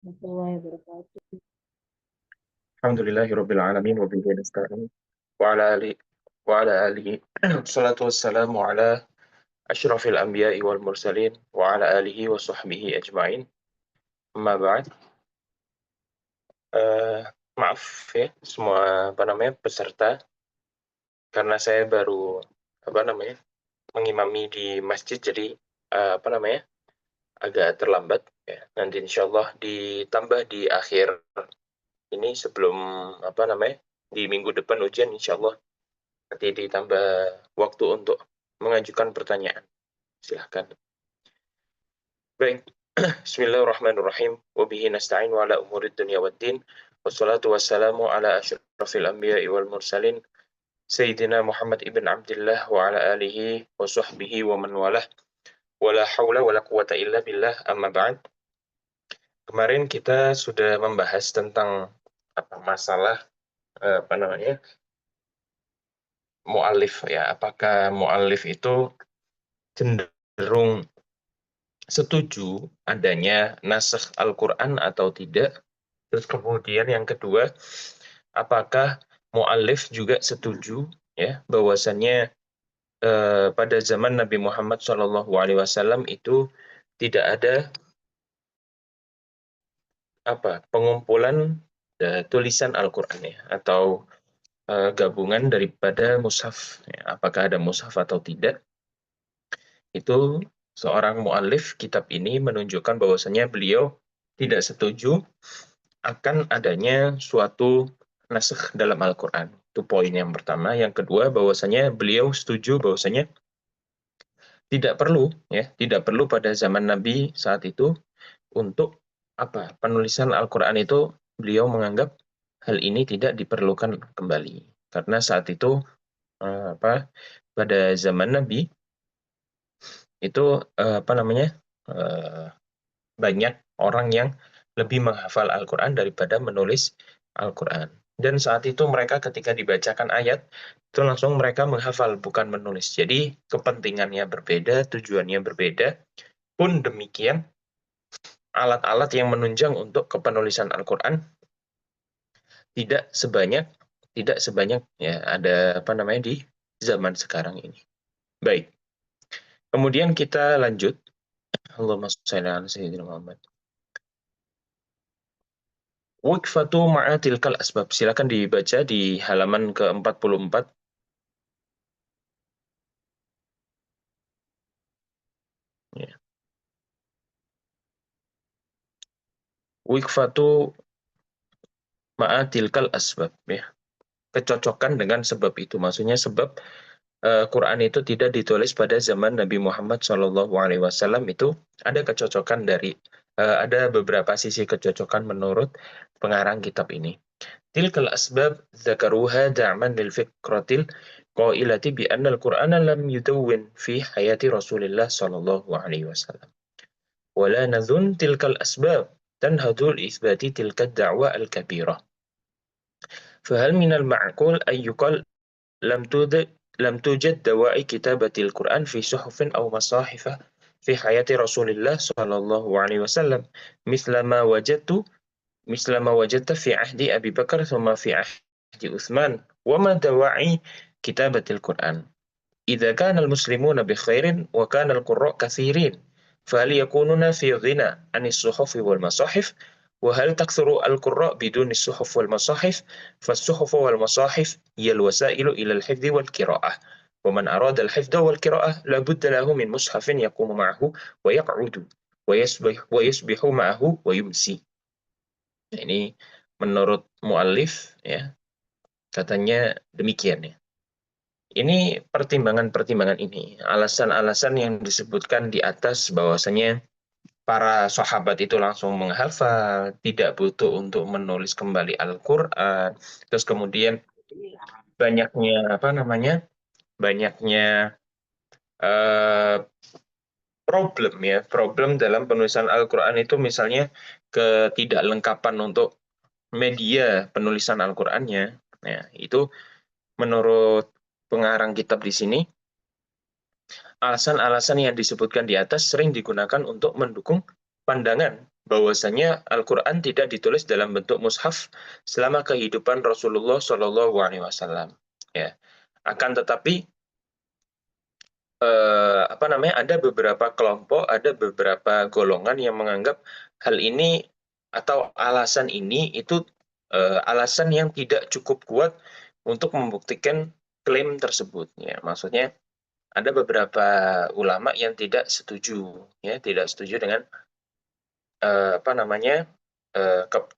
warahmatullahi wabarakatuh. Alhamdulillahirabbil alamin wa bihi nasta'in wa ala alihi wassalatu wassalamu ala asyrafil anbiya'i wal mursalin wa ala alihi wa sahbihi ajma'in. Amma ba'd. Maaf ya semua peserta karena saya baru mengimami di masjid, jadi agak terlambat ya. Nanti insyaallah ditambah di akhir ini sebelum di minggu depan ujian insyaallah nanti ditambah waktu untuk mengajukan pertanyaan. Silahkan. Baik. Bismillahirrahmanirrahim. Wa bihi nasta'in wa ala umurid dunya waddin. Wassalatu wassalamu ala asyrafil anbiya'i wal mursalin. Sayyidina Muhammad ibn Abdullah wa ala alihi wa sahbihi wa man walah. Wa la hawla wa la quwata illa billah, amma ba'd. Kemarin kita sudah membahas tentang masalah mu'allif ya. Apakah mu'allif itu cenderung setuju adanya nasakh Al-Quran atau tidak. Terus kemudian yang kedua, apakah mu'allif juga setuju ya bahwasannya pada zaman Nabi Muhammad SAW itu tidak ada pengumpulan tulisan Al-Quran ya, atau gabungan daripada mushaf ya. Apakah ada mushaf atau tidak? Itu seorang mu'allif kitab ini menunjukkan bahwasannya beliau tidak setuju akan adanya suatu nasakh dalam Al-Quran. Itu poin yang pertama. Yang kedua, bahwasanya beliau setuju bahwasanya tidak perlu pada zaman Nabi saat itu untuk penulisan Al-Quran itu. Beliau menganggap hal ini tidak diperlukan kembali karena saat itu pada zaman Nabi itu banyak orang yang lebih menghafal Al-Quran daripada menulis Al-Quran. Dan saat itu mereka ketika dibacakan ayat, itu langsung mereka menghafal, bukan menulis. Jadi kepentingannya berbeda, tujuannya berbeda. Pun demikian, alat-alat yang menunjang untuk kepenulisan Al-Quran tidak sebanyak ya ada di zaman sekarang ini. Baik. Kemudian kita lanjut. Allahumma shalli ala sayyidina Muhammad. Waqfatu ma'a tilkal asbab. Silakan dibaca di halaman ke-44. Ya. Waqfatu ma'a tilkal asbab ya. Kecocokan dengan sebab itu. Maksudnya sebab Quran itu tidak ditulis pada zaman Nabi Muhammad SAW, itu ada kecocokan ada beberapa sisi kecocokan menurut pengarang kitab ini. Tilkal asbab dzakaruha da'man lil fikratil qailati bi anna al-Qur'ana lam yudawwin fi hayati Rasulillah sallallahu alaihi wasallam. Wa la nadhun tilkal asbab tanhadu li-itsbati tilka ad-da'wa al-kabirah. Fahal min al-ma'qul an yuqal لم توجد دواعي كتابة القرآن في صحف أو مصاحف في حياة رسول الله صلى الله عليه وسلم مثل ما وجدت في عهد أبي بكر ثم في عهد عثمان. وما دواعي كتابة القرآن إذا كان المسلمون بخير وكان القراء كثيرين فهل يكونون في غنى عن الصحف والمصاحف؟ وهل تكثر القراء بدون الصحف والمصاحف؟ فالصحف والمصاحف هي الوسائل إلى الحفظ والقراءة، ومن أراد الحفظ والقراءة لابد له من مصحف يقوم معه ويقعد ويسبح معه ويمسي. Ini menurut muallif ya, katanya demikian ya. Ini pertimbangan-pertimbangan ini, alasan-alasan yang disebutkan di atas bahwasanya para sahabat itu langsung menghafal, tidak butuh untuk menulis kembali Al-Qur'an. Terus kemudian banyaknya problem dalam penulisan Al-Qur'an itu, misalnya ketidaklengkapan untuk media penulisan Al-Qur'annya. Nah, itu menurut pengarang kitab di sini, alasan-alasan yang disebutkan di atas sering digunakan untuk mendukung pandangan bahwasanya Al-Quran tidak ditulis dalam bentuk mushaf selama kehidupan Rasulullah Shallallahu Alaihi Wasallam. Ya, akan tetapi ada beberapa kelompok, ada beberapa golongan yang menganggap hal ini atau alasan ini itu alasan yang tidak cukup kuat untuk membuktikan klaim tersebut. Ya, maksudnya ada beberapa ulama yang tidak setuju, ya, tidak setuju dengan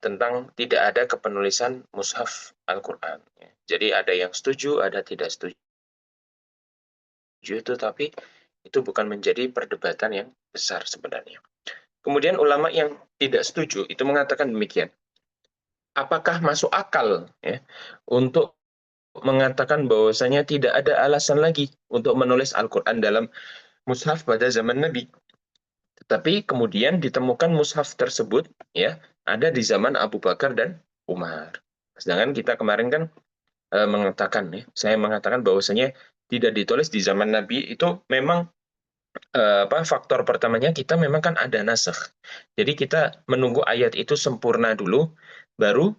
tentang tidak ada kepenulisan mushaf Al-Quran. Ya. Jadi ada yang setuju, ada tidak setuju itu, tapi itu bukan menjadi perdebatan yang besar sebenarnya. Kemudian ulama yang tidak setuju itu mengatakan demikian. Apakah masuk akal ya untuk mengatakan bahwasanya tidak ada alasan lagi untuk menulis Al-Quran dalam mushaf pada zaman Nabi? Tetapi kemudian ditemukan mushaf tersebut ya ada di zaman Abu Bakar dan Umar. Sedangkan kita kemarin kan saya mengatakan bahwasanya tidak ditulis di zaman Nabi itu memang faktor pertamanya kita memang kan ada nasakh. Jadi kita menunggu ayat itu sempurna dulu baru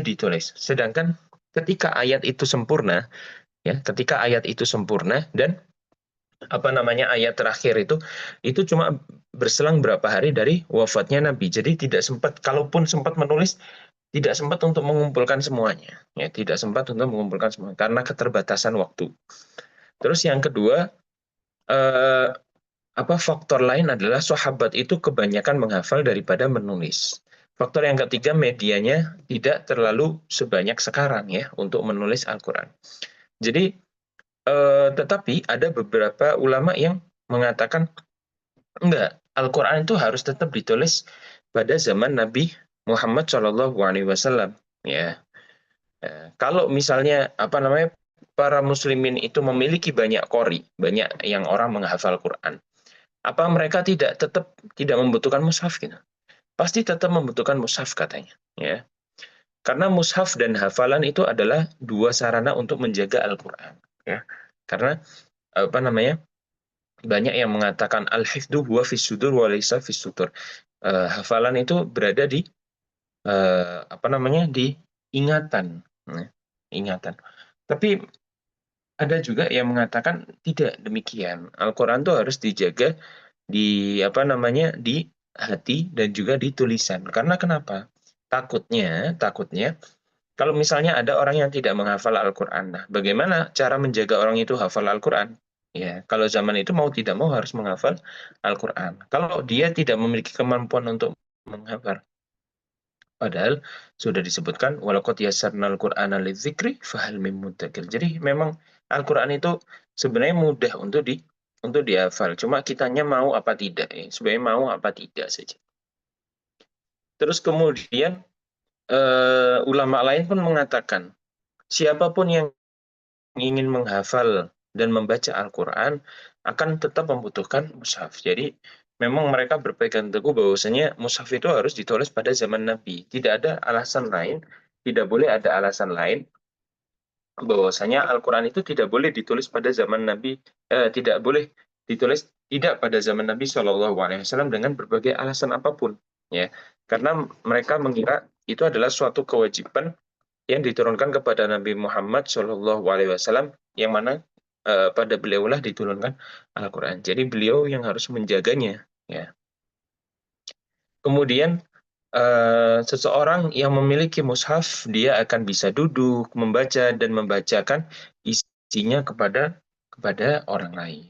ditulis. Sedangkan ketika ayat itu sempurna ketika ayat itu sempurna dan ayat terakhir itu cuma berselang berapa hari dari wafatnya Nabi. Jadi tidak sempat, kalaupun sempat menulis, tidak sempat untuk mengumpulkan semuanya. Ya, tidak sempat untuk mengumpulkan semuanya karena keterbatasan waktu. Terus yang kedua, eh, faktor lain adalah sahabat itu kebanyakan menghafal daripada menulis. Faktor yang ketiga, medianya tidak terlalu sebanyak sekarang ya untuk menulis Al-Quran. Jadi tetapi ada beberapa ulama yang mengatakan enggak, Al-Quran itu harus tetap ditulis pada zaman Nabi Muhammad Shallallahu Alaihi Wasallam. Ya, kalau misalnya para muslimin itu memiliki banyak qori, banyak yang orang menghafal Quran, apa mereka tetap tidak membutuhkan mushaf gitu? Pasti tetap membutuhkan mushaf katanya. Ya, karena mushaf dan hafalan itu adalah dua sarana untuk menjaga Al-Quran. Ya, karena banyak yang mengatakan al-hifdzu huwa fis sudur wa laysa fis sutur. Hafalan itu berada di di ingatan. Nah, ingatan. Tapi ada juga yang mengatakan tidak demikian. Al-Qur'an itu harus dijaga di di hati dan juga di tulisan. Karena kenapa? Takutnya kalau misalnya ada orang yang tidak menghafal Al-Quran, nah bagaimana cara menjaga orang itu hafal Al-Quran? Ya, kalau zaman itu mau tidak mau harus menghafal Al-Quran. Kalau dia tidak memiliki kemampuan untuk menghafal, padahal sudah disebutkan walaqad yassarnal Qur'ana lidzikri fahal mim muddakir. Jadi memang Al-Quran itu sebenarnya mudah untuk dihafal. Cuma kitanya mau apa tidak ya. Sebenarnya mau apa tidak saja. Terus kemudian ulama lain pun mengatakan siapapun yang ingin menghafal dan membaca Al-Quran akan tetap membutuhkan mushaf. Jadi memang mereka berpegang teguh bahwasanya mushaf itu harus ditulis pada zaman Nabi. Tidak ada alasan lain, tidak boleh ada alasan lain bahwasanya Al-Quran itu tidak boleh ditulis pada zaman Nabi, tidak boleh ditulis tidak pada zaman Nabi Shallallahu Alaihi Wasallam dengan berbagai alasan apapun, ya. Karena mereka mengira itu adalah suatu kewajiban yang diturunkan kepada Nabi Muhammad Shallallahu Alaihi Wasallam, yang mana pada beliaulah diturunkan Al-Quran. Jadi beliau yang harus menjaganya. Ya. Kemudian seseorang yang memiliki mushaf, dia akan bisa duduk, membaca dan membacakan isinya kepada orang lain.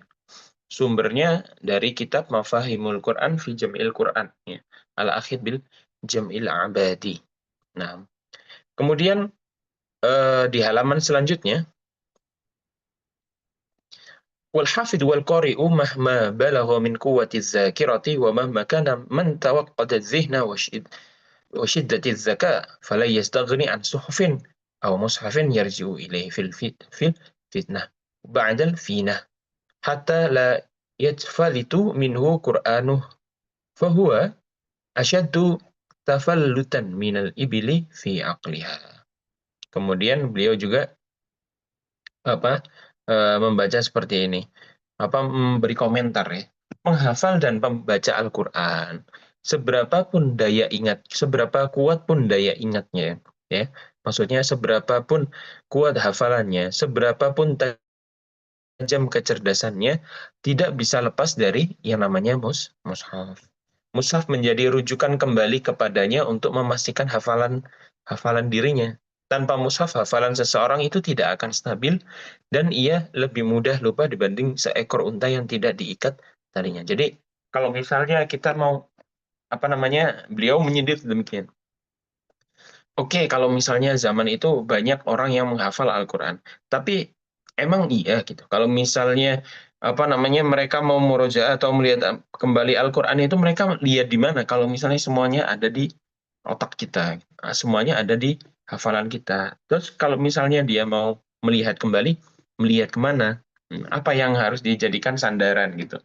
Sumbernya dari kitab Mafahimul Quran fi Jam'il Quran, ya. Al-Akhid bil Jam'il Abadi. Nah, kemudian di halaman selanjutnya, والحافظ والقارئ مهما بلغ من قوة الذاكرة ومهما كان من توقد الذهن وشدة الذكاء فلا يستغني عن صحف أو مصحف يرجع إليه في الفتنة بعد الفينة حتى لا يتفلت منه قرآنه فهو أشد تفلتا من الإبل في عقلها. Kemudian beliau juga membaca seperti ini, memberi komentar ya. Menghafal dan membaca Al-Quran seberapa pun daya ingat, seberapa kuat pun daya ingatnya, ya. Maksudnya seberapa pun kuat hafalannya, seberapa pun tajam kecerdasannya, tidak bisa lepas dari yang namanya mushaf. Mushaf menjadi rujukan kembali kepadanya untuk memastikan hafalan dirinya. Tanpa mushaf, hafalan seseorang itu tidak akan stabil dan ia lebih mudah lupa dibanding seekor unta yang tidak diikat talinya. Jadi, kalau misalnya kita mau beliau menyindir demikian. Oke, kalau misalnya zaman itu banyak orang yang menghafal Al-Quran, tapi emang iya gitu. Kalau misalnya mereka mau murojaah atau melihat kembali Al-Quran itu mereka lihat di mana? Kalau misalnya semuanya ada di otak kita, semuanya ada di hafalan kita. Terus kalau misalnya dia mau melihat kembali, melihat kemana? Apa yang harus dijadikan sandaran gitu?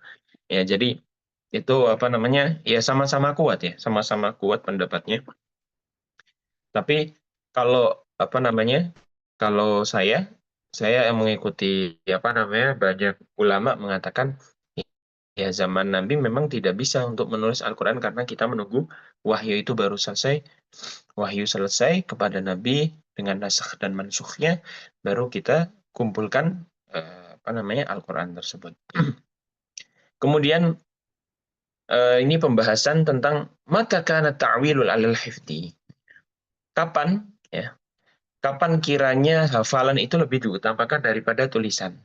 Ya, jadi itu ya sama-sama kuat ya, sama-sama kuat pendapatnya. Tapi kalau kalau saya yang mengikuti banyak ulama mengatakan ya zaman Nabi memang tidak bisa untuk menulis Al-Quran karena kita menunggu wahyu itu baru selesai, wahyu selesai kepada Nabi dengan nasakh dan mansukhnya, baru kita kumpulkan Al-Quran tersebut. Kemudian ini pembahasan tentang mata kana ta'wilul alal hifdi. Kapan ya? Kapan kiranya hafalan itu lebih diutamakan daripada tulisan?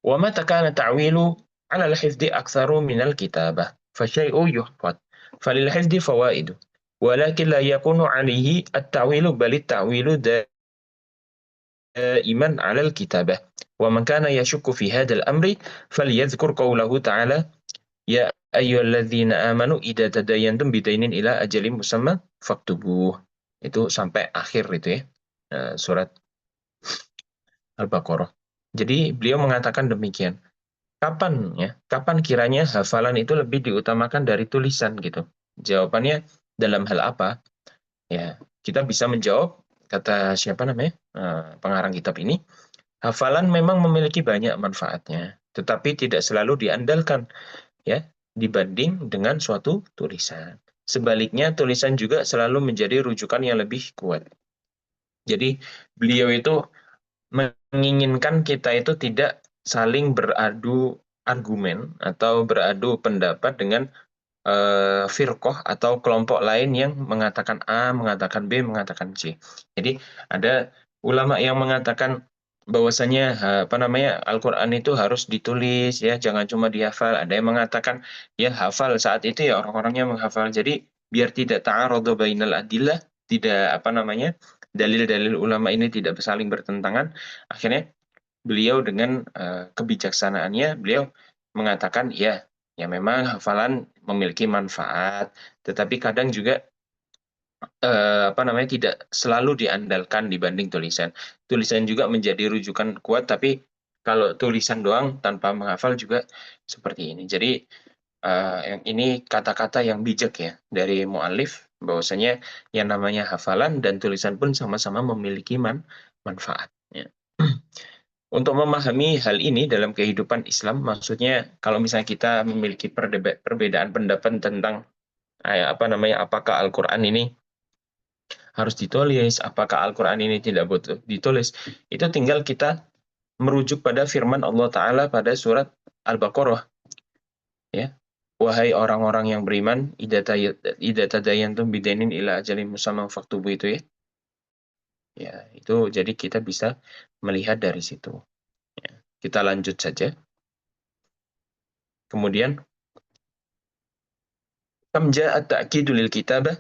Wa mata kana ta'wilu 'ala al-hifdzi aktsaru min al-kitabah, fa syai'u yuhfad, falil hifdzi fawaidu, walakin la yakunu 'alaihi at-ta'wilu bal at-ta'wilu daiman 'ala al-kitabah. Wa man kana yashukku fi hadzal amri falyadhkur qawlahu ta'ala ya ayyuhalladzina amanu idza tadayantum bidainin ila ajalin musamma faktubuh. Itu sampai akhir itu ya. Surat Al-Baqarah. Jadi beliau mengatakan demikian. Kapan ya? Kapan kiranya hafalan itu lebih diutamakan dari tulisan gitu? Jawabannya dalam hal apa? Ya, kita bisa menjawab kata siapa namanya? Pengarang kitab ini, hafalan memang memiliki banyak manfaatnya, tetapi tidak selalu diandalkan ya dibanding dengan suatu tulisan. Sebaliknya, tulisan juga selalu menjadi rujukan yang lebih kuat. Jadi, beliau itu menginginkan kita itu tidak saling beradu argumen atau beradu pendapat dengan firqoh atau kelompok lain yang mengatakan A, mengatakan B, mengatakan C. Jadi ada ulama yang mengatakan bahwasanya Al-Qur'an itu harus ditulis ya, jangan cuma dihafal. Ada yang mengatakan ya hafal saat itu ya orang-orangnya menghafal. Jadi biar tidak ta'arudzu bainal adillah, tidak dalil-dalil ulama ini tidak saling bertentangan. Akhirnya beliau dengan kebijaksanaannya beliau mengatakan ya memang hafalan memiliki manfaat, tetapi kadang juga tidak selalu diandalkan dibanding tulisan. Tulisan juga menjadi rujukan kuat, tapi kalau tulisan doang tanpa menghafal juga seperti ini. Jadi yang ini kata-kata yang bijak ya dari mu'alif, bahwasanya yang namanya hafalan dan tulisan pun sama-sama memiliki manfaat. Ya. Untuk memahami hal ini dalam kehidupan Islam, maksudnya kalau misalnya kita memiliki perbedaan pendapat tentang apakah Al-Quran ini harus ditulis, apakah Al-Quran ini tidak butuh ditulis, itu tinggal kita merujuk pada firman Allah Ta'ala pada surat Al-Baqarah. Ya, wahai orang-orang yang beriman, idza tadayantum bidainin ila ajalin musamman faktubu itu ya. Ya, itu jadi kita bisa melihat dari situ. Ya, kita lanjut saja. Kemudian kam ja'a at-ta'kidu lil kitabah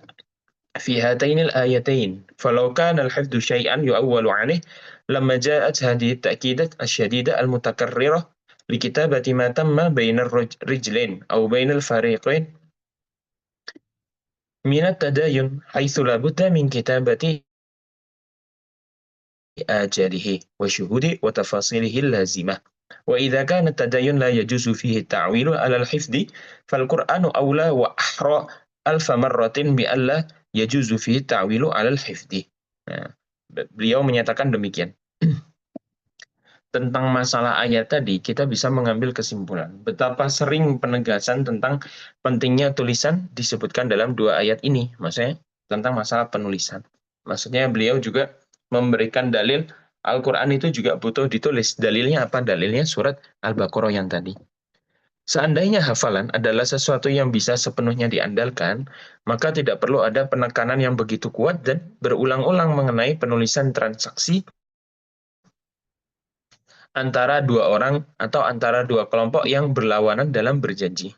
في هاتين الآيتين فلو كان الحفظ شيئا يؤول عليه لما جاءت هذه التأكيدات الشديدة المتكررة لكتابة ما تم بين الرجلين أو بين الفريقين من التداين حيث لا بد من كتابة آجاله وشهود وتفاصيله اللازمة. وإذا كان التدين لا يجوز فيه التعويل على الحفظ فالقرآن أولى وأحرى ألف مرة بألا yajuzu fi ta'wilu 'alal hifdzi. Nah, beliau menyatakan demikian. tentang masalah ayat tadi, kita bisa mengambil kesimpulan betapa sering penegasan tentang pentingnya tulisan disebutkan dalam dua ayat ini. Maksudnya tentang masalah penulisan. Maksudnya beliau juga memberikan dalil Al-Quran itu juga butuh ditulis. Dalilnya apa? Dalilnya surat Al-Baqarah yang tadi. Seandainya hafalan adalah sesuatu yang bisa sepenuhnya diandalkan, maka tidak perlu ada penekanan yang begitu kuat dan berulang-ulang mengenai penulisan transaksi antara dua orang atau antara dua kelompok yang berlawanan dalam berjanji.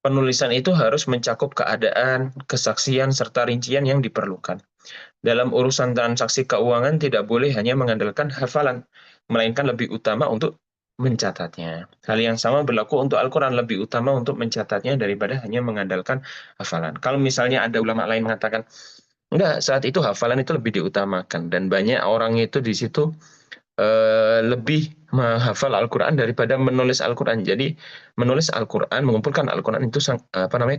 Penulisan itu harus mencakup keadaan, kesaksian, serta rincian yang diperlukan. Dalam urusan transaksi keuangan tidak boleh hanya mengandalkan hafalan, melainkan lebih utama untuk mencatatnya. Hal yang sama berlaku untuk Al-Quran, lebih utama untuk mencatatnya daripada hanya mengandalkan hafalan. Kalau misalnya ada ulama lain mengatakan, enggak, saat itu hafalan itu lebih diutamakan, dan banyak orang itu di situ lebih menghafal Al-Quran daripada menulis Al-Quran. Jadi menulis Al-Quran, mengumpulkan Al-Quran itu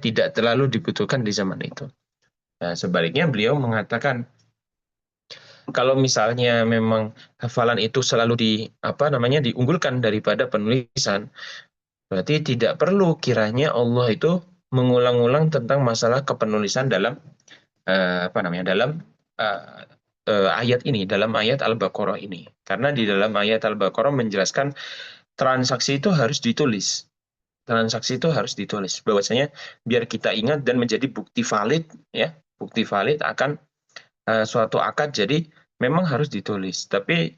tidak terlalu dibutuhkan di zaman itu. Nah, sebaliknya beliau mengatakan kalau misalnya memang hafalan itu selalu diunggulkan daripada penulisan, berarti tidak perlu kiranya Allah itu mengulang-ulang tentang masalah kepenulisan dalam dalam uh, ayat ini, dalam ayat Al-Baqarah ini. Karena di dalam ayat Al-Baqarah menjelaskan transaksi itu harus ditulis. Transaksi itu harus ditulis. Bahwasanya biar kita ingat dan menjadi bukti valid, ya, bukti valid akan suatu akad. Jadi memang harus ditulis. Tapi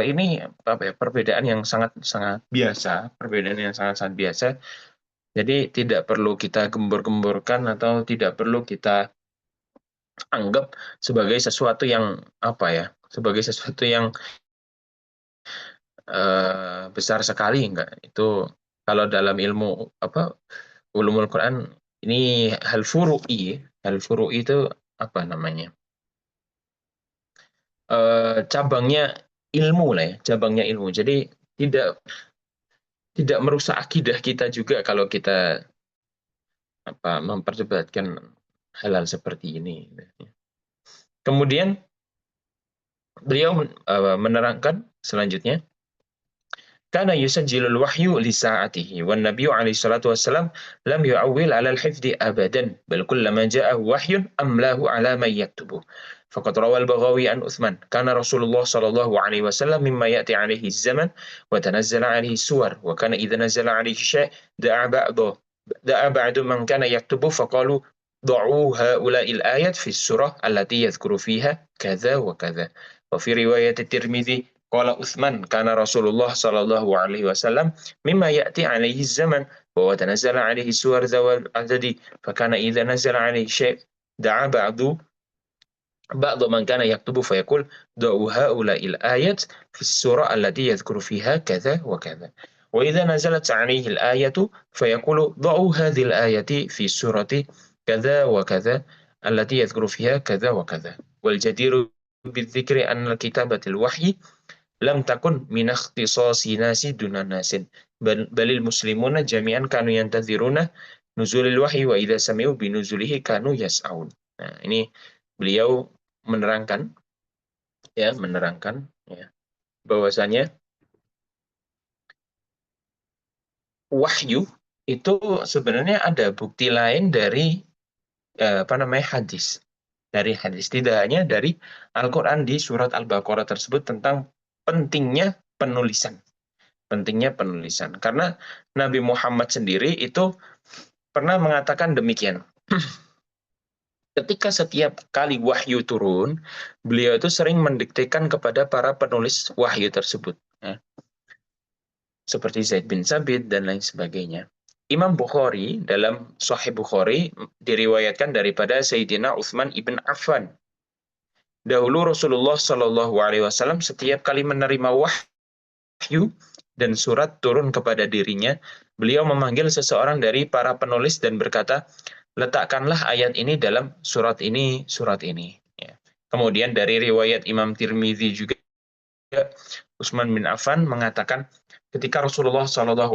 ini perbedaan yang sangat sangat biasa, perbedaan yang sangat sangat biasa. Jadi tidak perlu kita gembur-gemburkan atau tidak perlu kita anggap sebagai sesuatu yang sebagai sesuatu yang besar sekali. Enggak, itu kalau dalam ilmu ulumul Quran ini hal furu'i itu apa namanya, cabangnya ilmu lah ya, cabangnya ilmu. Jadi tidak tidak merusak akidah kita juga kalau kita memperdebatkan hal-hal seperti ini. Kemudian beliau menerangkan selanjutnya, kana yusajjilul wahyu li sa'atihi wan nabiyyu alaihi salatu wassalam lam yu'awwil 'ala al-hifdzi abadan bal kullama ja'ahu wahyun amlahu 'ala man yaktubu. فقد روى البغوي عن عثمان كان رسول الله صلى الله عليه وسلم مما يأتي عليه الزمن وتنزل عليه السور وكان إذا نزل عليه شيء دعا بعض من كان يكتب فقالوا ضعوا هؤلاء الآيات في السورة التي يذكر فيها كذا وكذا. وفي رواية الترمذي قال عثمان كان رسول الله صلى الله عليه وسلم مما يأتي عليه الزمن وهو تنزل عليه السور ذوي العدد فكان إذا نزل عليه شيء دعا بعض من كان يكتب فيقول ضعوا هؤلاء الآيات في السورة التي يذكر فيها كذا وكذا. وإذا نزلت عليه الآية فيقول ضعوا هذه الآية في السورة كذا وكذا التي يذكر فيها كذا وكذا. والجدير بالذكر أن كتابة الوحي لم تكن من اختصاص ناس دون ناس بل المسلمون جميعا كانوا ينتظرون نزول الوحي وإذا سمعوا بنزوله كانوا يسعون. Nah, ini beliau menerangkan ya bahwasanya wahyu itu sebenarnya ada bukti lain dari hadis. Dari hadis, tidak hanya dari Al-Qur'an di surat Al-Baqarah tersebut tentang pentingnya penulisan. Pentingnya penulisan. Karena Nabi Muhammad sendiri itu pernah mengatakan demikian. Ketika setiap kali wahyu turun, beliau itu sering mendiktekan kepada para penulis wahyu tersebut. Ya. Seperti Zaid bin Sabit dan lain sebagainya. Imam Bukhari dalam Sahih Bukhari diriwayatkan daripada Sayyidina Utsman ibn Affan. Dahulu Rasulullah Shallallahu Alaihi Wasallam setiap kali menerima wahyu dan surat turun kepada dirinya, beliau memanggil seseorang dari para penulis dan berkata, letakkanlah ayat ini dalam surat ini, surat ini. Ya. Kemudian dari riwayat Imam Tirmidzi juga, Utsman bin Affan mengatakan, ketika Rasulullah SAW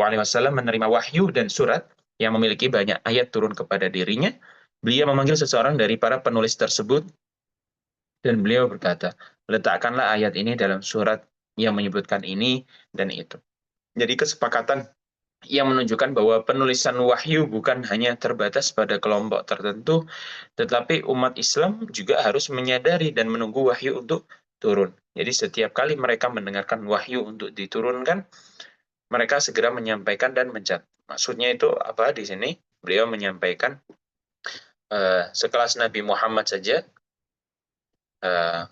menerima wahyu dan surat yang memiliki banyak ayat turun kepada dirinya, beliau memanggil seseorang dari para penulis tersebut, dan beliau berkata, letakkanlah ayat ini dalam surat yang menyebutkan ini dan itu. Jadi kesepakatan yang menunjukkan bahwa penulisan wahyu bukan hanya terbatas pada kelompok tertentu, tetapi umat Islam juga harus menyadari dan menunggu wahyu untuk turun. Jadi setiap kali mereka mendengarkan wahyu untuk diturunkan, mereka segera menyampaikan dan mencatat. Maksudnya itu apa di sini? Beliau menyampaikan sekelas Nabi Muhammad saja uh,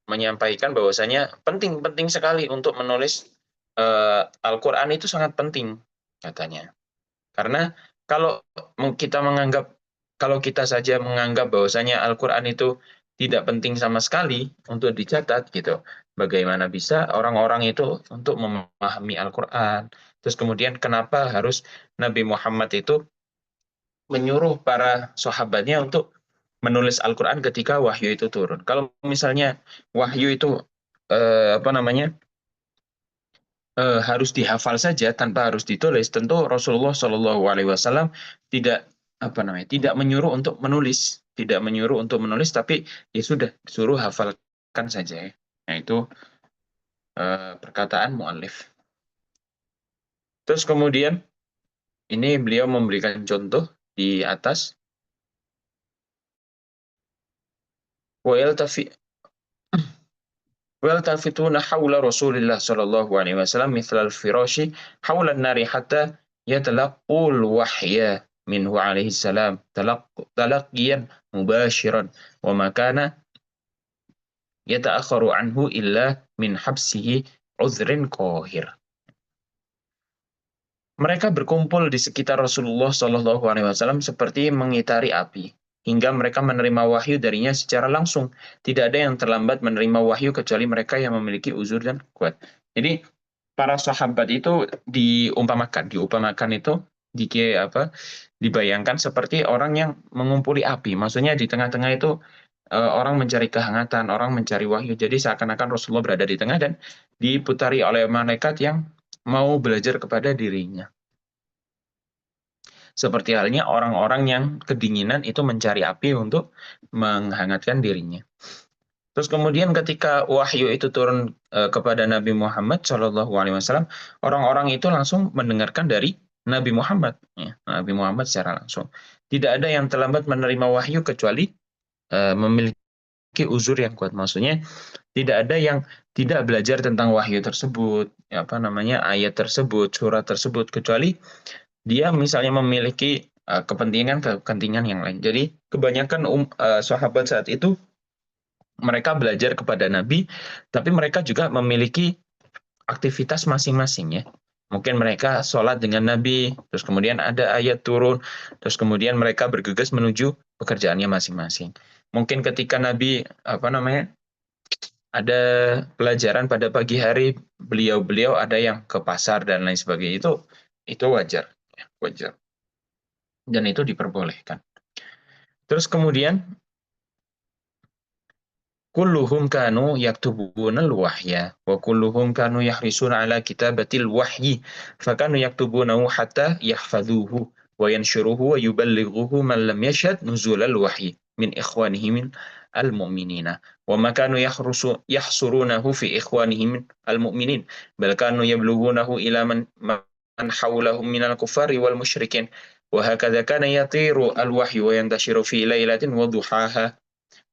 menyampaikan bahwasanya penting sekali untuk menulis Al-Quran itu sangat penting katanya. Karena kalau kita menganggap kalau kita saja menganggap bahwasanya Al-Quran itu tidak penting sama sekali untuk dicatat gitu. Bagaimana bisa orang-orang itu untuk memahami Al-Quran? Terus kemudian kenapa harus Nabi Muhammad itu menyuruh para sahabatnya untuk menulis Al-Quran ketika wahyu itu turun. Kalau misalnya wahyu itu apa namanya harus dihafal saja tanpa harus ditulis, tentu Rasulullah Shallallahu Alaihi Wasallam tidak apa namanya tidak menyuruh untuk menulis, tidak menyuruh untuk menulis, tapi ya sudah suruh hafalkan saja ya. Nah itu perkataan muallif. Terus kemudian ini beliau memberikan contoh di atas. ويلتفتون حول رسول الله صلى الله عليه وسلم مثل الفراش حول النار حتى يتلقوا الوحي منه عليه السلام تلقيا مباشرا وما كان يتأخر عنه إلا من حبسه عذر قاهر. Mereka berkumpul di sekitar Rasulullah Shallallahu Alaihi Wasallam seperti mengitari api, hingga mereka menerima wahyu darinya secara langsung. Tidak ada yang terlambat menerima wahyu kecuali mereka yang memiliki uzur dan kuat. Jadi para sahabat itu diumpamakan itu di apa? Dibayangkan seperti orang yang mengumpuli api. Maksudnya di tengah-tengah itu orang mencari kehangatan, orang mencari wahyu. Jadi seakan-akan Rasulullah berada di tengah dan diputari oleh malaikat yang mau belajar kepada dirinya. Seperti halnya orang-orang yang kedinginan itu mencari api untuk menghangatkan dirinya. Terus kemudian ketika wahyu itu turun kepada Nabi Muhammad SAW, orang-orang itu langsung mendengarkan dari Nabi Muhammad, ya, Nabi Muhammad secara langsung. Tidak ada yang terlambat menerima wahyu kecuali memiliki uzur yang kuat. Maksudnya tidak ada yang tidak belajar tentang wahyu tersebut, apa namanya ayat tersebut, surat tersebut, kecuali dia misalnya memiliki kepentingan yang lain. Jadi kebanyakan sahabat saat itu mereka belajar kepada Nabi, tapi mereka juga memiliki aktivitas masing-masing ya. Mungkin mereka sholat dengan Nabi, terus kemudian ada ayat turun, terus kemudian mereka bergegas menuju pekerjaannya masing-masing. Mungkin ketika Nabi apa namanya ada pelajaran pada pagi hari, beliau ada yang ke pasar dan lain sebagainya, itu wajar, ya, wajar. Dan itu diperbolehkan. Terus kemudian kulluhum kanu yaktubuna al-wahya wa kulluhum kanu yahrisuna ala kitabatil wahyi fakanu yaktubunahu hatta yahfazuhu wa yanshuruhu wa yuballighuhu man lam yashhad nuzul al-wahyi min ikhwanihi min al-mu'minina wa ma kanu yahsurunahu fi ikhwanihi min al-mu'minin bal kanu yablughunahu ila man hawlahum min al-kuffari wal musyrikin wa hakadha kana yatiru al-wahyu wa yantashiru fi lailatin wa duhaha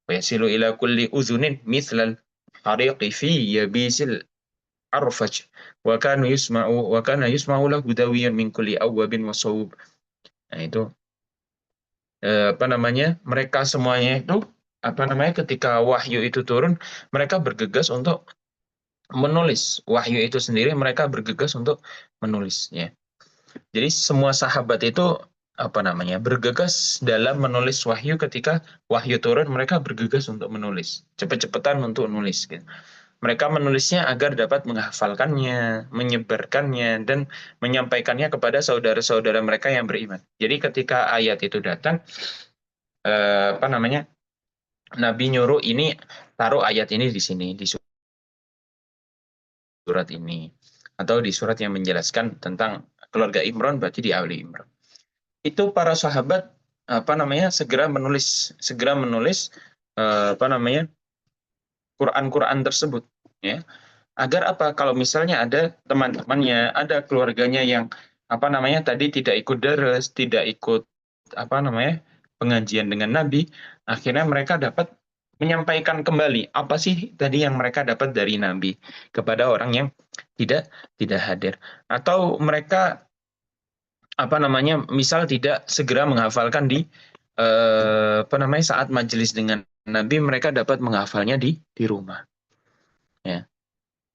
ويصل إلى كل أذن مثل الحريق في يبيس الأرفج وكان يسمع له دويا من كل أواب وصوب. Nah itu apa namanya mereka semuanya itu apa namanya ketika wahyu itu turun mereka bergegas untuk menulis wahyu itu sendiri, mereka bergegas untuk menulisnya. Jadi semua sahabat itu apa namanya bergegas dalam menulis wahyu. Ketika wahyu turun mereka bergegas untuk menulis, cepet-cepetan untuk nulis gitu. Mereka menulisnya agar dapat menghafalkannya, menyebarkannya, dan menyampaikannya kepada saudara-saudara mereka yang beriman. Jadi ketika ayat itu datang apa namanya Nabi nyuruh ini taruh ayat ini di sini di surat ini, atau di surat yang menjelaskan tentang keluarga Imran berarti di Ali Imran. Itu para sahabat apa namanya segera menulis apa namanya Quran-Quran tersebut ya. Agar apa? Kalau misalnya ada teman-temannya, ada keluarganya yang apa namanya tadi tidak ikut deres, tidak ikut apa namanya pengajian dengan Nabi, akhirnya mereka dapat menyampaikan kembali apa sih tadi yang mereka dapat dari Nabi kepada orang yang tidak tidak hadir. Atau mereka apa namanya misal tidak segera menghafalkan di apa namanya saat majelis dengan Nabi, mereka dapat menghafalnya di rumah. Ya.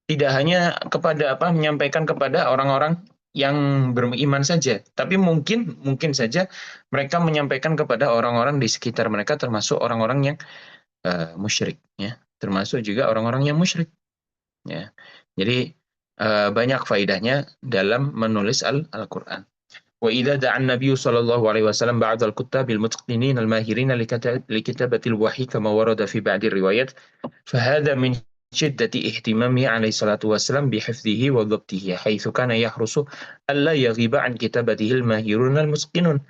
Tidak hanya kepada apa menyampaikan kepada orang-orang yang beriman saja, tapi mungkin mungkin saja mereka menyampaikan kepada orang-orang di sekitar mereka, termasuk orang-orang yang musyrik, ya, termasuk juga orang-orang yang musyrik, ya. Jadi banyak faidahnya dalam menulis Al-Quran. وإذا دعا النبي صلى الله عليه وسلم بعض الكتاب المتقنين الماهرين لكتابة الوحي كما ورد في بعض الروايات فهذا من شدة اهتمامه عليه الصلاة والسلام بحفظه وضبطه حيث كان يحرص ألا يغيب عن كتابته الماهرون المتقنون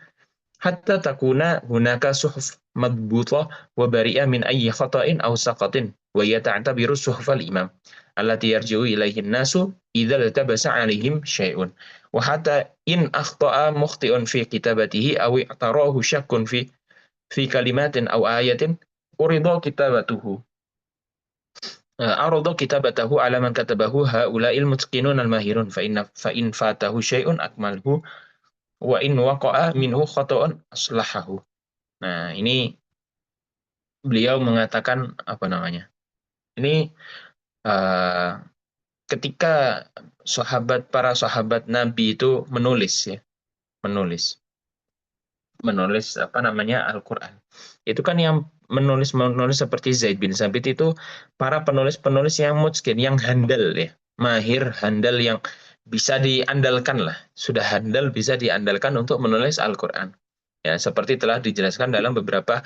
حتى تكون هناك صحف مضبوطة وبريئة من أي خطأ أو سقط وهي تعتبر صحف الإمام التي يرجع إليه الناس إذا التبس عليهم شيء وحتى إن أخطأ مخطئ في كتابته أو اعتراه شك في كلمات أو آية أريد كتابته عرض كتابته على من كتبه هؤلاء المتقنون الماهرون فإن فاته شيء أكمله وإن وقع منه خطأ أصلحه. Nah, ini beliau mengatakan apa namanya? Ini uh, ketika para sahabat Nabi itu menulis ya, menulis apa namanya Al-Qur'an. Itu kan yang menulis seperti Zaid bin Sabit itu para penulis-penulis yang mutqin, yang handal ya, mahir, handal yang bisa diandalkan lah, sudah handal bisa diandalkan untuk menulis Al-Qur'an. Ya, seperti telah dijelaskan dalam beberapa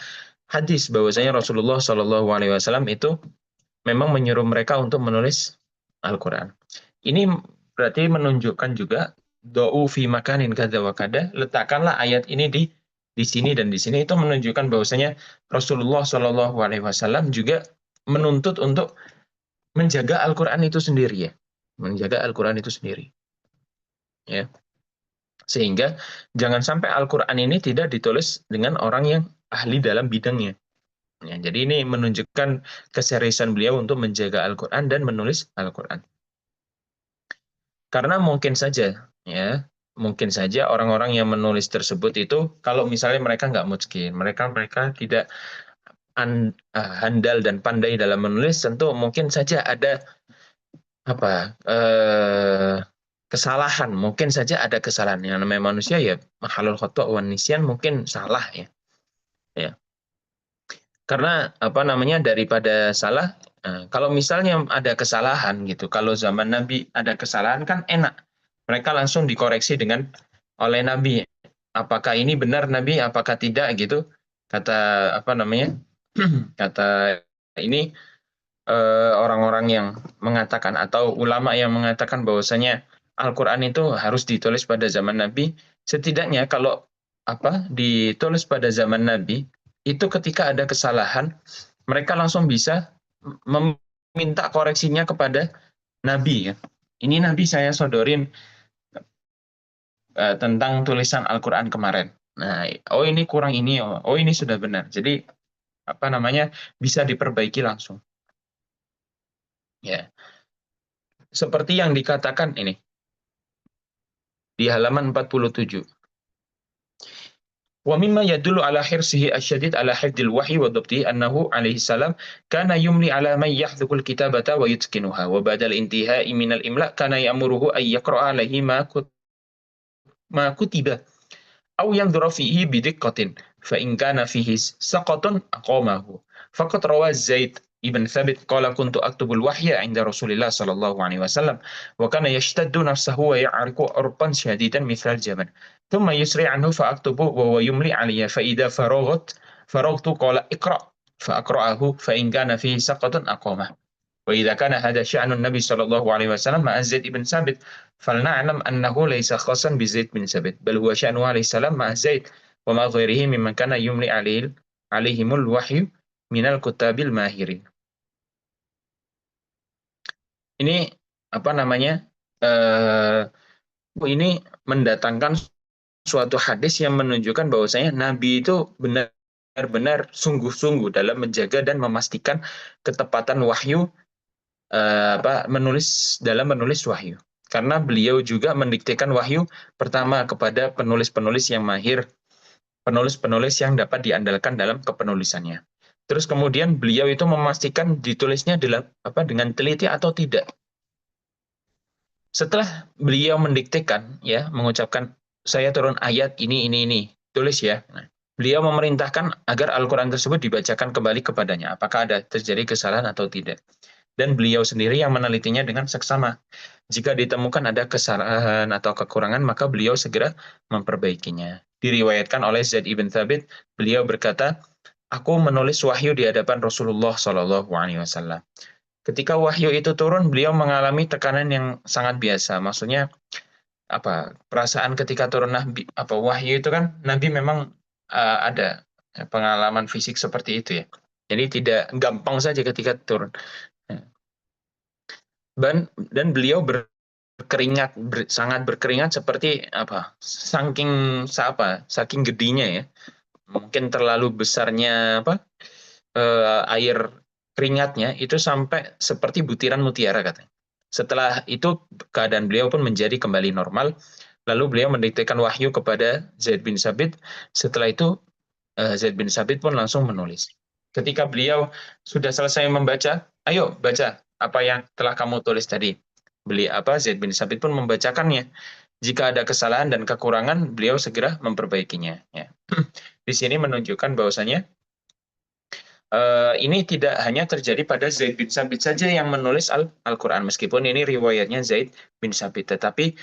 hadis bahwasanya Rasulullah Shallallahu Alaihi Wasallam itu memang menyuruh mereka untuk menulis Al-Quran. Ini berarti menunjukkan juga do'u fi makanin kada wa kada, letakkanlah ayat ini di sini dan di sini, itu menunjukkan bahwasanya Rasulullah Shallallahu Alaihi Wasallam juga menuntut untuk menjaga Al-Quran itu sendiri ya, menjaga Al-Quran itu sendiri ya, sehingga jangan sampai Al-Quran ini tidak ditulis dengan orang yang ahli dalam bidangnya. Ya, jadi ini menunjukkan keseriusan beliau untuk menjaga Al-Quran dan menulis Al-Quran. Karena mungkin saja orang-orang yang menulis tersebut itu, kalau misalnya mereka nggak mutqin, mereka tidak handal dan pandai dalam menulis, tentu mungkin saja ada apa kesalahan, mungkin saja ada kesalahan. Yang namanya manusia ya makhluk khata' wan nisyan, mungkin salah ya. Ya. Karena apa namanya daripada salah, kalau misalnya ada kesalahan gitu, kalau zaman Nabi ada kesalahan kan enak, mereka langsung dikoreksi dengan oleh Nabi, apakah ini benar Nabi, apakah tidak gitu, kata apa namanya kata ini orang-orang yang mengatakan atau ulama yang mengatakan bahwasanya Al-Quran itu harus ditulis pada zaman Nabi, setidaknya kalau apa ditulis pada zaman Nabi itu ketika ada kesalahan mereka langsung bisa meminta koreksinya kepada Nabi ya. Ini Nabi saya sodorin tentang tulisan Al-Quran kemarin. Nah, oh ini kurang ini, oh ini sudah benar. Jadi apa namanya bisa diperbaiki langsung. Ya, seperti yang dikatakan ini di halaman 47. ومما يدل على حرصه الشديد على حفظ الوحي وضبطه أنه عليه السلام كان يملي على من يحذف الكتابة ويتقنها وبعد الانتهاء من الإملاء كان يأمره أن يقرأ عليه ما كتب أو ينظر فيه بدقة فإن كان فيه سقط أقامه فقد روى زيد ابن ثابت قال كنت أكتب الوحي عند رسول الله صلى الله عليه وسلم وكان يشتد نفسه ويعرق عرقا شديدا مثل الجبل ثم يسرع عنه فأكتب وهو يملي علي فإذا فرغت قال اقرأ فأقرأه فإن كان فيه سقط أقامه وإذا كان هذا شأن النبي صلى الله عليه وسلم مع زيد بن ثابت فلنعلم أنه ليس خاصا بزيد بن ثابت بل هو شأنه عليه السلام مع زيد ومع غيره ممن كان يملي عليهم الوحي من الكتاب الماهرين. ini apa namanya? eh ini mendatangkan suatu hadis yang menunjukkan bahwasanya Nabi itu benar-benar sungguh-sungguh dalam menjaga dan memastikan ketepatan wahyu, menulis wahyu. Karena beliau juga mendiktekan wahyu pertama kepada penulis-penulis yang mahir, penulis-penulis yang dapat diandalkan dalam kepenulisannya. Terus kemudian beliau itu memastikan ditulisnya dengan teliti atau tidak. Setelah beliau mendiktekan, ya, mengucapkan saya turun ayat ini, tulis ya. Nah, beliau memerintahkan agar Al-Quran tersebut dibacakan kembali kepadanya, apakah ada terjadi kesalahan atau tidak. Dan beliau sendiri yang menelitinya dengan seksama. Jika ditemukan ada kesalahan atau kekurangan, maka beliau segera memperbaikinya. Diriwayatkan oleh Zaid ibn Thabit, beliau berkata, aku menulis wahyu di hadapan Rasulullah SAW. Ketika wahyu itu turun, beliau mengalami tekanan yang sangat biasa. Maksudnya perasaan ketika turun wahyu itu kan Nabi memang ada pengalaman fisik seperti itu ya. Jadi tidak gampang saja ketika turun. Dan beliau berkeringat, sangat berkeringat seperti saking gedenya ya. Mungkin terlalu besarnya air keringatnya itu sampai seperti butiran mutiara katanya. Setelah itu keadaan beliau pun menjadi kembali normal. Lalu beliau mendiktekan wahyu kepada Zaid bin Sabit. Setelah itu Zaid bin Sabit pun langsung menulis. Ketika beliau sudah selesai membaca, ayo baca apa yang telah kamu tulis tadi. Zaid bin Sabit pun membacakannya. Jika ada kesalahan dan kekurangan, beliau segera memperbaikinya. Ya. Di sini menunjukkan bahwasanya ini tidak hanya terjadi pada Zaid bin Sabit saja yang menulis Al-Quran, meskipun ini riwayatnya Zaid bin Sabit. Tetapi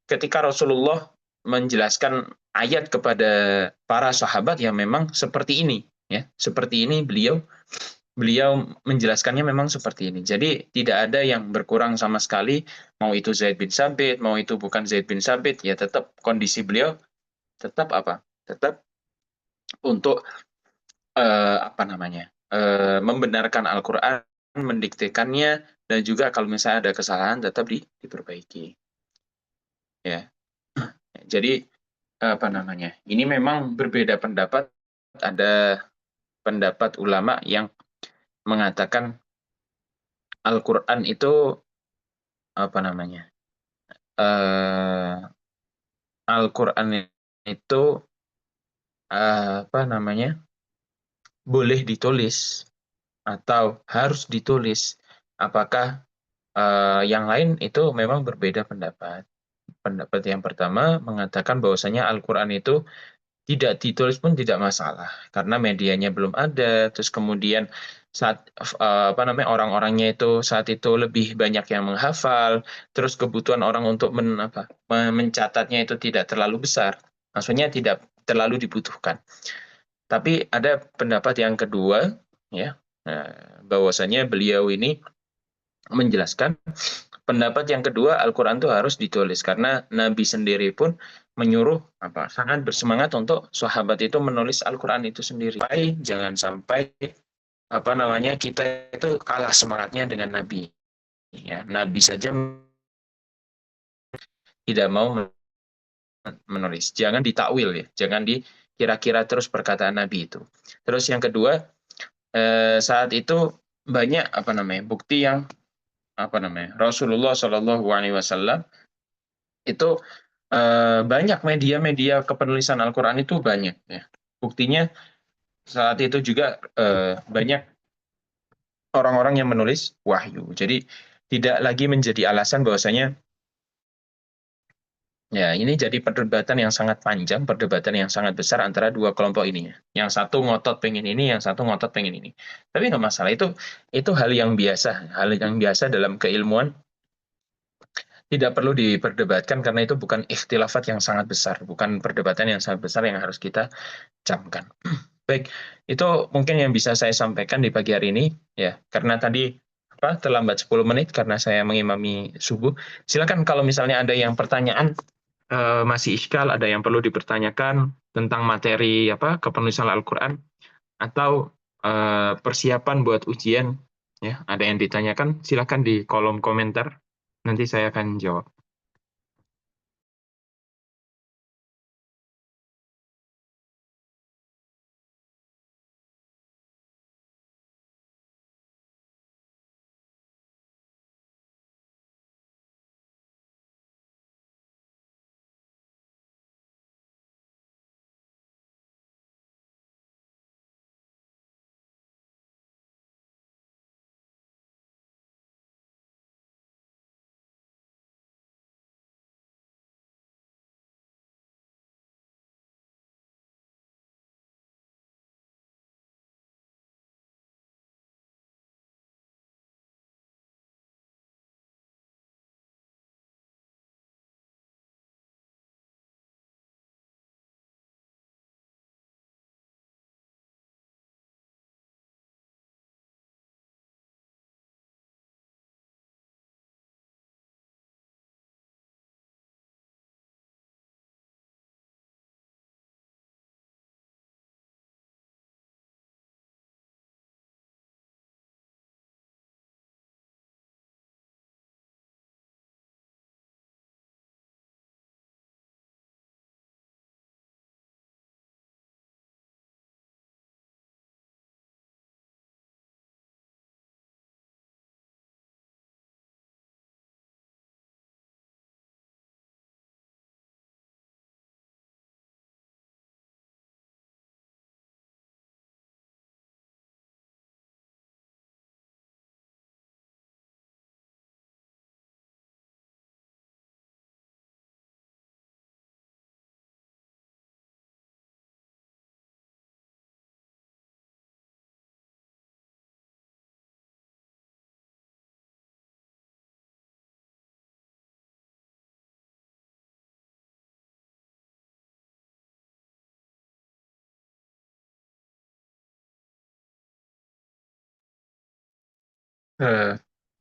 ketika Rasulullah menjelaskan ayat kepada para sahabat yang memang seperti ini, ya, seperti ini beliau menjelaskannya memang seperti ini. Jadi tidak ada yang berkurang sama sekali, mau itu Zaid bin Sabit, mau itu bukan Zaid bin Sabit, ya tetap kondisi beliau tetap Tetap untuk membenarkan Al-Quran, mendiktekannya, dan juga kalau misalnya ada kesalahan tetap diperbaiki. Ya, jadi ini memang berbeda pendapat. Ada pendapat ulama yang mengatakan Al-Quran itu Al-Quran itu boleh ditulis atau harus ditulis. Apakah yang lain itu memang berbeda pendapat. Pendapat yang pertama mengatakan bahwasanya Al-Quran itu tidak ditulis pun tidak masalah karena medianya belum ada. Terus kemudian saat orang-orangnya itu saat itu lebih banyak yang menghafal. Terus kebutuhan orang untuk mencatatnya itu tidak terlalu besar. Maksudnya tidak terlalu dibutuhkan. Tapi ada pendapat yang kedua, ya, bahwasanya beliau ini menjelaskan pendapat yang kedua, Al-Quran itu harus ditulis karena Nabi sendiri pun menyuruh sangat bersemangat untuk sahabat itu menulis Al-Quran itu sendiri. Jangan sampai kita itu kalah semangatnya dengan Nabi. Ya, Nabi saja tidak mau menulis. Jangan ditakwil ya, jangan dikira-kira terus perkataan Nabi itu. Terus yang kedua, saat itu banyak bukti yang Rasulullah Shallallahu Alaihi Wasallam itu banyak media-media kepenulisan Al-Quran itu banyak ya. Buktinya saat itu juga banyak orang-orang yang menulis wahyu. Jadi tidak lagi menjadi alasan bahwasanya ya ini jadi perdebatan yang sangat panjang, perdebatan yang sangat besar antara dua kelompok ini. Yang satu ngotot pengen ini, yang satu ngotot pengen ini. Tapi nggak masalah, itu hal yang biasa dalam keilmuan. Tidak perlu diperdebatkan karena itu bukan ikhtilafat yang sangat besar, bukan perdebatan yang sangat besar yang harus kita camkan. Baik, itu mungkin yang bisa saya sampaikan di pagi hari ini ya. Karena tadi terlambat 10 menit karena saya mengimami subuh. Silakan kalau misalnya ada yang pertanyaan masih iskal, ada yang perlu dipertanyakan tentang materi kepenulisan Al-Qur'an atau persiapan buat ujian, Ya, ada yang ditanyakan, silakan di kolom komentar. Nanti saya akan jawab.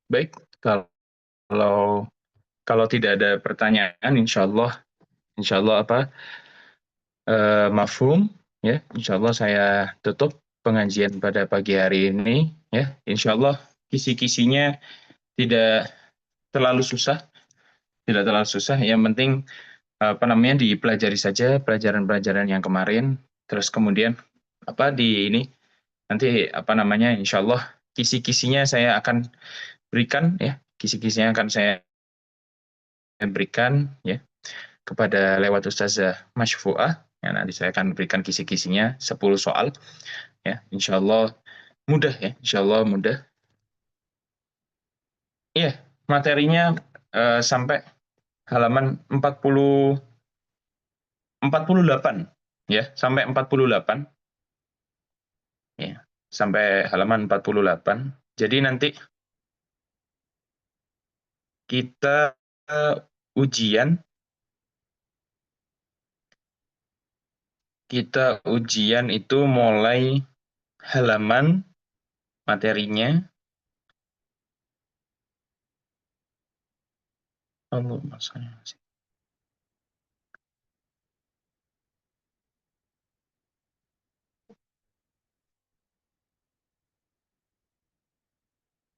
Baik, kalau kalau tidak ada pertanyaan, insya Allah mafhum, ya, insya Allah saya tutup pengajian pada pagi hari ini, ya, insya Allah kisi-kisinya tidak terlalu susah, yang penting dipelajari saja pelajaran-pelajaran yang kemarin, terus kemudian ini nanti insya Allah kisi-kisinya saya akan berikan, ya, kisi-kisinya akan saya berikan, ya, kepada lewat Ustazah Masyfu'ah. Ya, nanti saya akan berikan kisi-kisinya 10 soal, ya, insya Allah mudah, ya, insya Allah mudah. Iya, materinya sampai halaman 48, ya, sampai 48, ya, sampai halaman 48. Jadi nanti kita ujian itu mulai halaman materinya. Allah, masanya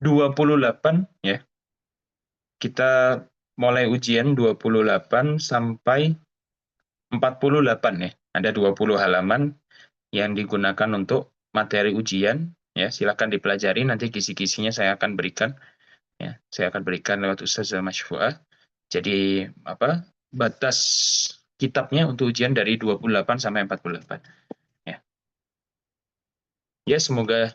28, ya. Kita mulai ujian 28 sampai 48, ya. Ada 20 halaman yang digunakan untuk materi ujian, ya. Silakan dipelajari, nanti kisi-kisinya saya akan berikan, ya. Saya akan berikan lewat Ustazah Masyfu'ah. Jadi batas kitabnya untuk ujian dari 28 sampai 48, ya. Ya, semoga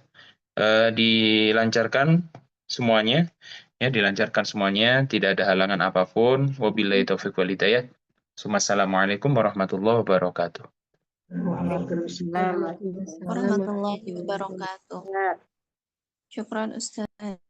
dilancarkan semuanya, ya, dilancarkan semuanya, tidak ada halangan apapun. Wabillahi taufiq wal hidayah. Assalamualaikum warahmatullahi wabarakatuh. Waalaikumsalam warahmatullahi warahmatullahi wabarakatuh. wabarakatuh. Syukran Ustaz.